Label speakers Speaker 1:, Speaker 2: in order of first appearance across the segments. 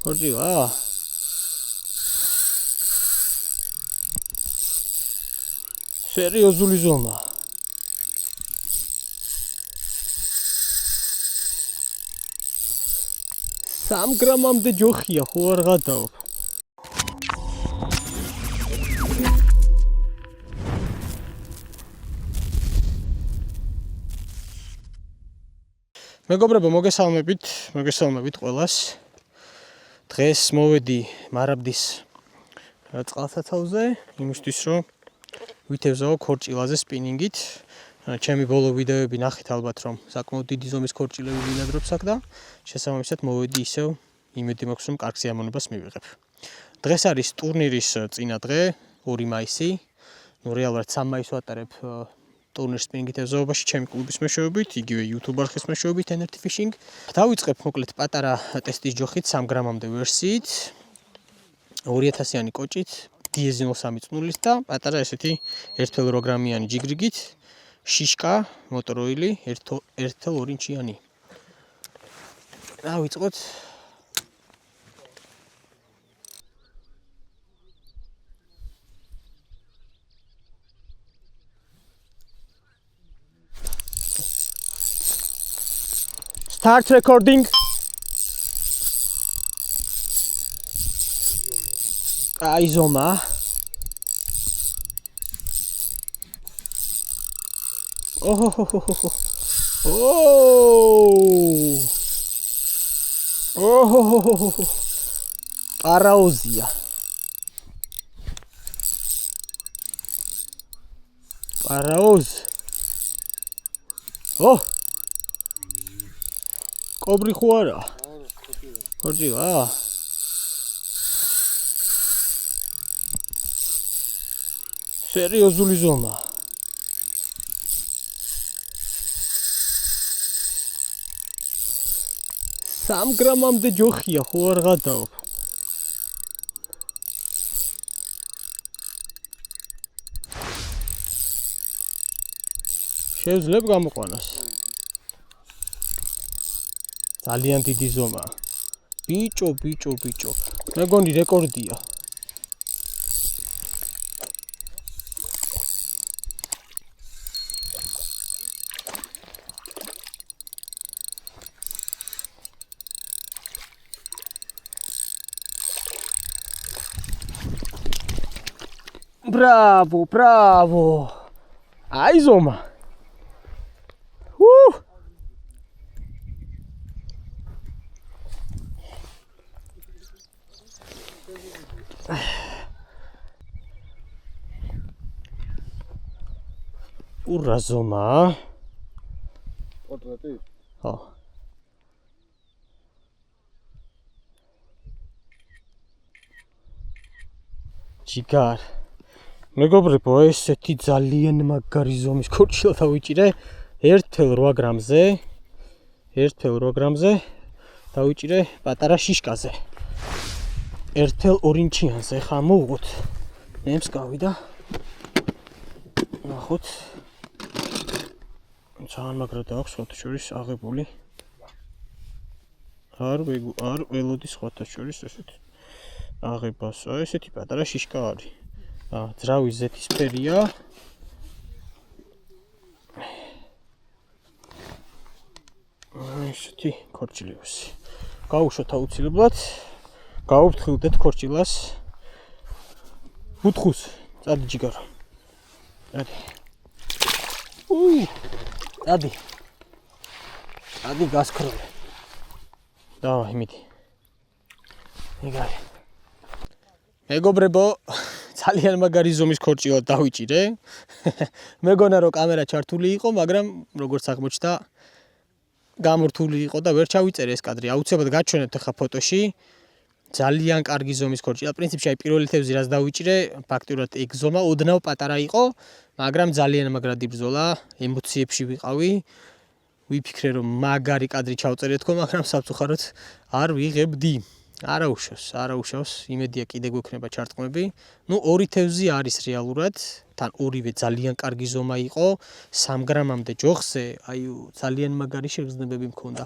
Speaker 1: ხორჭილა? სერიოზული ზომა. 3 გრამამდე ჯოხია, ხო არ გადაობ. მეგობრებო, მოგესალმებით ყველას. დღეს მოვედი მარაბდის წყალსაცავზე, იმისთვის რომ ვითევზაო ქორჭილაზე სპინინგით. ჩემი ბოლო ვიდეოები ნახეთ ალბათ, რომ საკმაოდ დიდი ზომის ქორჭილები ბინადრობს აქ და შესაბამისად მოვედი ისევ იმედი მაქვს, რომ კარგ სიამოვნებას მივიღებ. დღეს არის ტურნირის წინა დღე, 2 მაისი. რეალურად 3 მაისს ვატარებ ტურნირს სპინინგით ეზოობაში ჩემი კლუბის მეშვეობით, იგივე YouTube არხის მეშვეობით Energy Fishing. დავიწყებ მოკლედ პატარა ტესტის ჯოხით 3 გრამამდე ვერსიით, 2000-იანი კოჭით, დიეზინოლ 3.0-ით და პატარა ესეთი 1.8 გრამიანი ჯიგრიგით, შიშკა, მოტოროილი 1.2 ინჩიანი. დავიწყოთ. Start recording. Ai zoma. Parauzia. Parauz. Კობრი ხო არა? ხორჭილა? სერიოზული ზომა. სამ გრამამდე ჯოხია, ხო არ გადაობ. შევძლებ გამოყვანას. ძალიან დიდი ზომა. ბიჭო. მეგონი რეკორდია. Bravo. Ai zoma. Ura zoma.
Speaker 2: Portreti?
Speaker 1: Ho. Чигар. მეგობრებო, ესეთი ძალიან მაგარი ზომის ქორჭილა დავიჭირე 1.8 გრამზე. 1.8 გრამზე დავიჭირე პატარა შიშკაზე. 1.2 ინჩიანზე. ხა მოვუღოთ. მე მსკავი და ნახოთ. ძალიან მაგრად აქვს სხვათა შორის აღებული. არ ველოდი სხვათა შორის ესეთი აღებას. ესეთი პატარა შიშკა არის. ძრავი ზეთისფერია. ესეთი ქორჭილები. გავუშვათ აუცილებლად. გავუფრთხილდეთ ქორჭილას. უთხუს, წადი ჯიგარო. წადი. წადი გასქროლე. დავაი მიდი. ეგარი. მეგობრებო, ძალიან მაგარი ზომის ქორჭილა დავიჭირე. მეგონა რომ კამერა ჩართული იყო, მაგრამ როგორც აღმოჩნდა, გამორთული იყო და ვერ ჩავიწერე ეს კადრი. აუცილებლად გაჩვენებთ ახლა ფოტოში. ძალიან კარგი ზომის ქორჭილა. პრინციპში აი პირველი თევზი რაც დავიჭირე, ფაქტურად ეგ ზომა ოდნავ პატარა იყო, მაგრამ ძალიან მაგრად იბრძოლა, ემოციებში ვიყავი. ვიფიქრე რომ მაგარი კადრი ჩავწერე თქო, მაგრამ სამწუხაროდ არ ვიღებდი. არა უშავს, იმედია კიდე გვექნება ჩარტყმები. ნუ 2 თევზი არის რეალურად, თან ორივე ძალიან კარგი ზომა იყო, 3 გრამამდე ჯოხზე, აი ძალიან მაგარი შეგრძნებები მქონდა.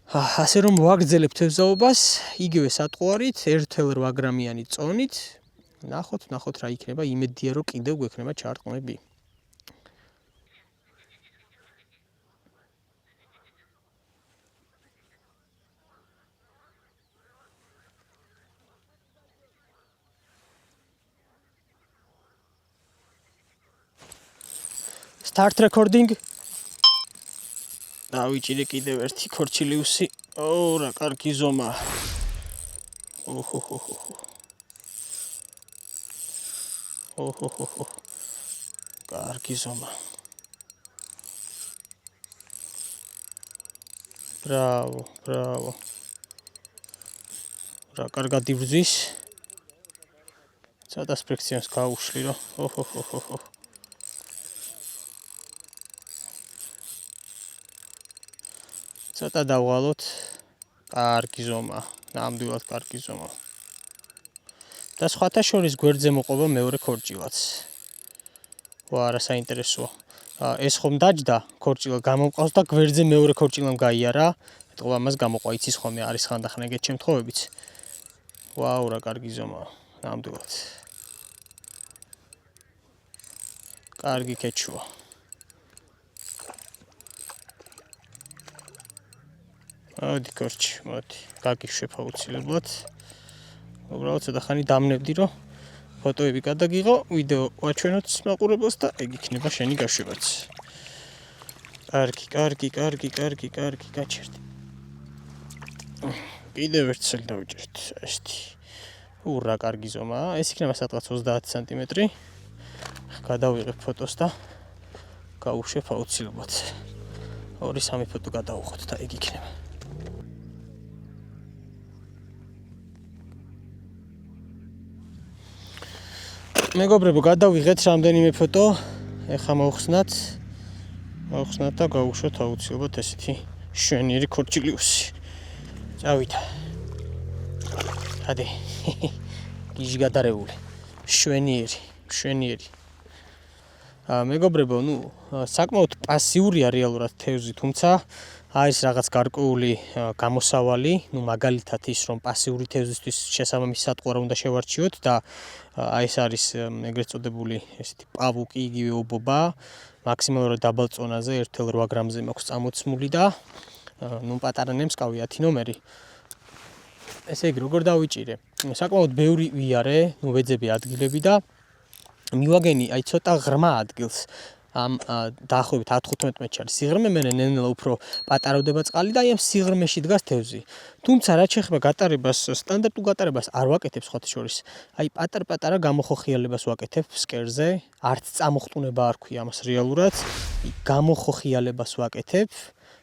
Speaker 1: ასე რომ ვაგრძელებ თევზაობას, იგივე სატყუარით, 1.8 გრამიანი წონით. ნახოთ რა იქნება, იმედია რომ კიდევ გვექნება ჩარტყმები. Start recording. დავიჭირე კიდევ ერთი ქორჩილიუსი. რა კარგი ზომა. კარგი ზომა. ბრავო. რა კარგად იბრძვის. ცოტა სპექციონს გაუშვი რა. ცოტა დავღალოთ. კარგი ზომა. ნამდვილად კარგი ზომა. და სხვათა შორის გვერდზე მოყვება მეორე ქორჭილაც. რა საინტერესოა. ეს ხომ დაჯდა ქორჭილა გამომყავს და გვერდზე მეორე ქორჭილამ გაიარა. ეტყობა ამას გამოყვა იცის ხოლმე არის ხანდახან ეგეთ შემთხვევებიც. რა კარგი ზომა. ნამდვილად. კარგი კეჩუა. მოდი ქორჩი, მოდი. გაგიშვებ აუცილებლად. უბრალოდ ცოტა ხანი დამნებდი რომ ფოტოები გადაგიღო, ვიდეო ვაჩვენოთ მაყურებელს და ეგ იქნება შენი გაშვებაც. კარგი, გაჩერდი. კიდევ ერთ წელი დავიჭერთ, ესეთი. რა კარგი ზომაა, ეს იქნება სადღაც 30 სანტიმეტრი. გადავიღებ ფოტოს და გავუშვებ აუცილებლად. 2-3 ფოტო გადავუხოთ და ეგ იქნება. მეგობრებო, გადავიღეთ რამდენიმე ფოტო. ეხლა მოვხსნათ და გავუშვოთ აუცილებლად ესეთი შვენიერი ქორჩილიუსი. წავიდა. ადი. გიჟი გადარეული. შვენიერი. მეგობრებო, საკმაოდ პასიურია რეალურად თევზი, თუმცა არის რაღაც გარკვეული გამოსავალი, მაგალითად ის რომ პასიური თევზისთვის შესაბამისი სატყუარა უნდა შევარჩიოთ და ეს არის ეგრეთ წოდებული ესეთი პავუკი, იგივე ობობა, მაქსიმალურად დაბალ წონაზე 1.8 გრამზე მაქვს წამოცმული და პატარა ნემსკავი 10 ნომერი. ესე იგი, როგორ დავიჭირე? საკმაოდ ბევრი ვიარე, ვეძები ადგილები და მივაგენი ცოტა ღრმა ადგილს. ამ დაახლოებით 10-15 მეტრში არის სიღრმე, მე ნელ-ნელა უფრო პატარავდება წყალი და ამ სიღრმეში დგას თევზი. თუმცა რაც შეეხება გატარებას, სტანდარტულ გატარებას არ ვაკეთებ სხვათა შორის. პატარ-პატარა გამოხოხიალებას ვაკეთებ ფსკერზე, არც წამოხტუნება არ ქვია ამას რეალურად. გამოხოხიალებას ვაკეთებ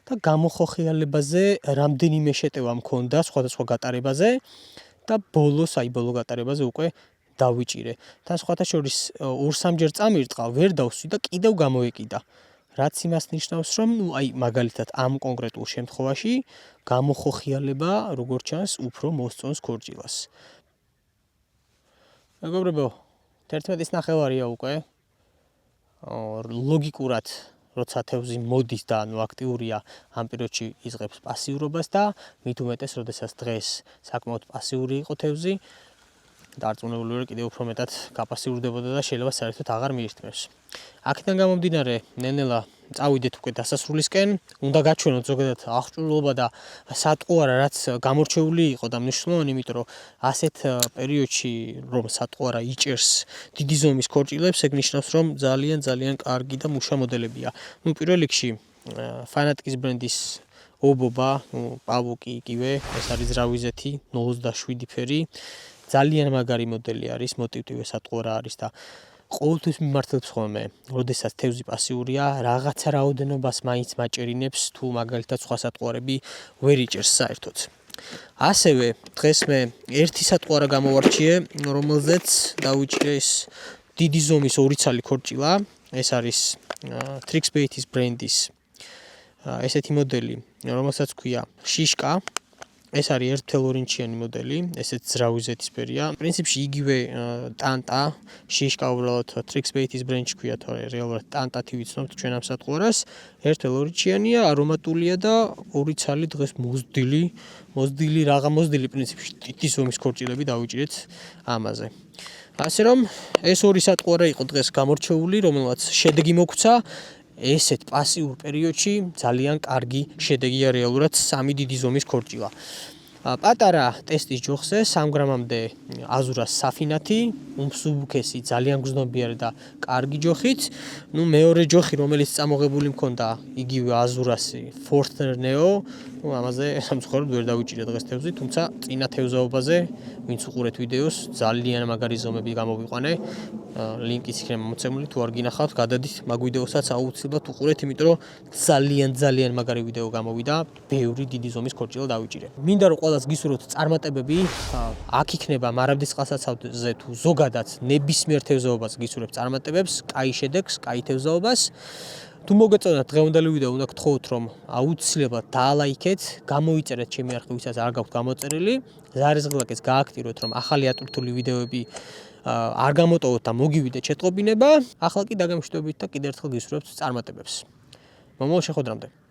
Speaker 1: და გამოხოხიალებაზე რამდენიმე შეტევა მქონდა სხვადასხვა გატარებაზე და ბოლო გატარებაზე უკვე დავიჭირე. თან სხვათა შორის 2-3 ჯერ წამირტყა, ვერ დავსვი და კიდევ გამოეკიდა. რაც იმას ნიშნავს, რომ მაგალითად ამ კონკრეტულ შემთხვევაში გამოხოხიალება, როგორც ჩანს, უფრო მოსწონს ქორჭილას. მეგობრებო, 11:09 უკვე. ლოგიკურად, როცა თევზი მოდის და აქტიურია, ამ პერიოდში იწყებს პასიურობას და მით უმეტეს, როდესაც დღეს საკმაოდ პასიური იყო თევზი, დარწმუნებული ვარ კიდევ უფრო მეტად გაპასიურდებოდა და შეიძლება საერთოდ აღარ მიირთმევს. აქედან გამომდინარე, ნელ-ნელა წავიდეთ უკვე დასასრულისკენ, უნდა გაჩვენოთ ზოგადად აღჭურვილობა და სატყუარა რაც გამორჩეული იყო და მნიშვნელოვანი, იმიტომ რომ ასეთ პერიოდში რომ სატყუარა იჭერს დიდი ზომის ქორჭილებს, ეგ ნიშნავს, რომ ძალიან კარგი და მუშა მოდელებია. პირველ რიგში ფანატიკის ბრენდის ობობა, პავუკი იგივე, ეს არის ზრავიზეთი, 0.7 ფერი. ძალიან მაგარი მოდელი არის, მოტივტივე სატყუარა არის და ყოველთვის მიმართებს ხოლმე, როდესაც თევზი პასიურია, რაღაცა რაოდენობას მაინც მაჭერინებს, თუ მაგალითად სხვა სატყუარები ვერ იჭერს საერთოდ. ასევე დღეს მე ერთი სატყუარა გამოვარჩიე, რომელზეც დავიჭირე ეს დიდი ზომის 2 ცალი ქორჭილა, ეს არის Trixbait's ბრენდის ესეთი მოდელი, რომელსაც ქვია შიშკა. ეს არის 1.2 ინჩიანი მოდელი, ესეც ძრავი ზეთისფერია. პრინციპში იგივე ტანტა, შიშკა უბრალოდ Trixbait-ის ბრენდში ქვია, თორე რეალურად ტანტათი ვიცნობთ ჩვენ ამ სატყუარას. 1.2 ინჩიანია, არომატულია და ორი ცალი დღეს მოზდილი რაღა მოზდილი პრინციპში ტიტის ომის ქორჭილები დავიჭირეთ ამაზე. ასე რომ ეს ორი სატყუარა იყო დღეს გამორჩეული, რომელსაც შედეგი მოგვცა. ესეთ პასიურ პერიოდში ძალიან კარგი შედეგია რეალურად 3 დიდი ზომის ქორჭილა. პატარა ტესტის ჯოხზე 3 გრამამდე აზურას საფინათი, უმსუბუქესი, ძალიან გრძნობიარე და კარგი ჯოხით. მეორე ჯოხი, რომელიც წამოღებული მქონდა, იგივე აზურასი, Forstner Neo, ამაზე სამწუხაროდ ვერ დავიჭირე დღეს თევზი, თუმცა წინა თევზაობაზე, ვინც უყურეთ ვიდეოს, ძალიან მაგარი ზომები გამოვიყვანე. ლინკიც იქნება მოცემული, თუ არ გინახავთ, გადადით მაგ ვიდეოსაც აუცილებლად უყურეთ, იმიტომ რომ ძალიან მაგარი ვიდეო გამოვიდა, ბევრი დიდი ზომის ქორჭილა დავიჭირე. მინდა რომ ყველას გისურვოთ წარმატებები, აქ იქნება მარაბდის წყალსაცავზე თუ ზოგადად ნებისმიერ თევზაობას გისურვებ წარმატებებს, კაი შედეგს, კაი თევზაობას. თუ მოგეწონათ დღევანდელი ვიდეო, უნდა გთხოვოთ, რომ აუცილებლად დაალაიქეთ, გამოიწერეთ ჩემი არხი, ვისაც არ გაქვთ გამოწერილი, ზარისღლაკებს გააქტიროთ, რომ ახალი ატვირთული ვიდეოები არ გამოტოვოთ და მოგივიდეთ შეტყობინება. ახლა კი დაგემშვიდობებით და კიდევ ერთხელ გისურვებთ წარმატებებს. მომავალ შეხვედრამდე.